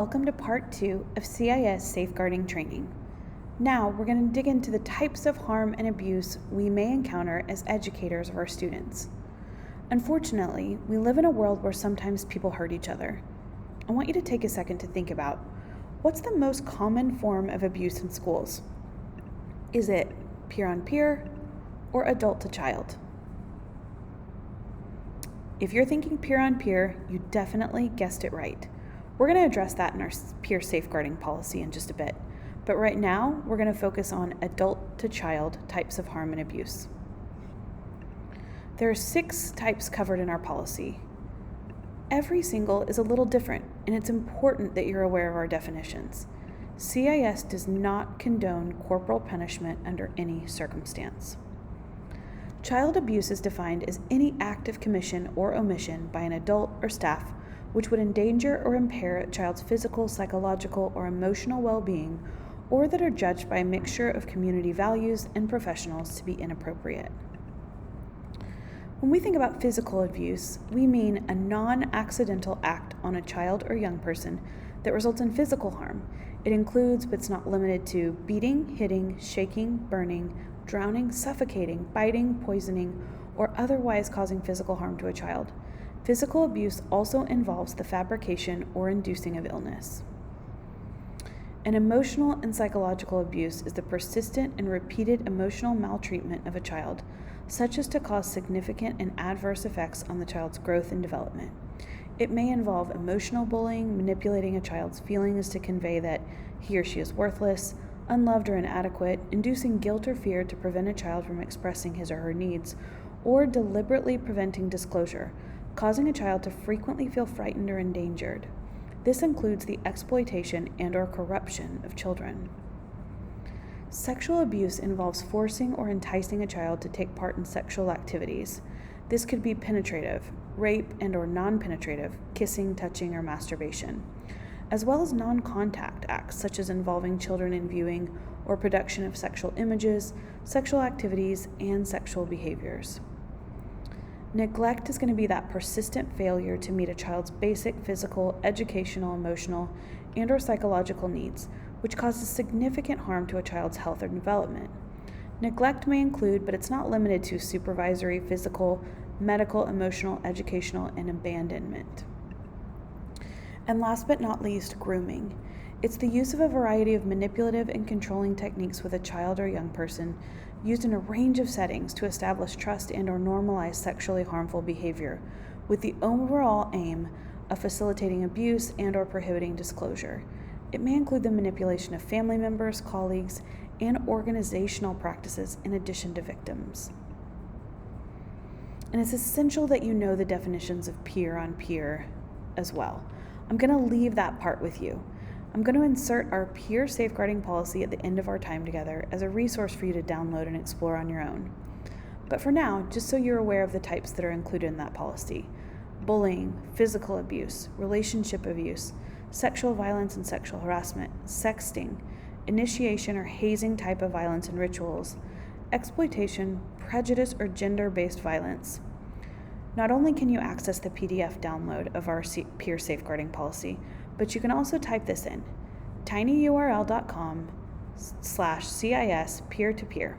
Welcome to part 2 of CIS safeguarding training. Now we're going to dig into the types of harm and abuse we may encounter as educators of our students. Unfortunately, we live in a world where sometimes people hurt each other. I want you to take a second to think about what's the most common form of abuse in schools? Is it peer-on-peer or adult to child? If you're thinking peer-on-peer, you definitely guessed it right. We're going to address that in our peer safeguarding policy in just a bit. But right now, we're going to focus on adult to child types of harm and abuse. There are 6 types covered in our policy. Every single is a little different, and it's important that you're aware of our definitions. CIS does not condone corporal punishment under any circumstance. Child abuse is defined as any act of commission or omission by an adult or staff which would endanger or impair a child's physical, psychological, or emotional well-being, or that are judged by a mixture of community values and professionals to be inappropriate. When we think about physical abuse, we mean a non-accidental act on a child or young person that results in physical harm. It includes, but it's not limited to, beating, hitting, shaking, burning, drowning, suffocating, biting, poisoning, or otherwise causing physical harm to a child. Physical abuse also involves the fabrication or inducing of illness. An emotional and psychological abuse is the persistent and repeated emotional maltreatment of a child, such as to cause significant and adverse effects on the child's growth and development. It may involve emotional bullying, manipulating a child's feelings to convey that he or she is worthless, unloved, or inadequate, inducing guilt or fear to prevent a child from expressing his or her needs, or deliberately preventing disclosure, causing a child to frequently feel frightened or endangered. This includes the exploitation and/or corruption of children. Sexual abuse involves forcing or enticing a child to take part in sexual activities. This could be penetrative, rape and/or non-penetrative, kissing, touching, or masturbation, as well as non-contact acts such as involving children in viewing or production of sexual images, sexual activities, and sexual behaviors. Neglect is going to be that persistent failure to meet a child's basic physical, educational, emotional, and/or psychological needs, which causes significant harm to a child's health or development. Neglect may include, but it's not limited to, supervisory, physical, medical, emotional, educational, and abandonment. And last but not least, grooming. It's the use of a variety of manipulative and controlling techniques with a child or young person, used in a range of settings to establish trust and/or normalize sexually harmful behavior, with the overall aim of facilitating abuse and/or prohibiting disclosure. It may include the manipulation of family members, colleagues, and organizational practices in addition to victims. And it's essential that you know the definitions of peer-on-peer as well. I'm going to leave that part with you. I'm going to insert our peer safeguarding policy at the end of our time together as a resource for you to download and explore on your own. But for now, just so you're aware of the types that are included in that policy: bullying, physical abuse, relationship abuse, sexual violence and sexual harassment, sexting, initiation or hazing type of violence and rituals, exploitation, prejudice, or gender-based violence. Not only can you access the PDF download of our peer safeguarding policy, but you can also type this in: tinyurl.com/CIS peer-to-peer.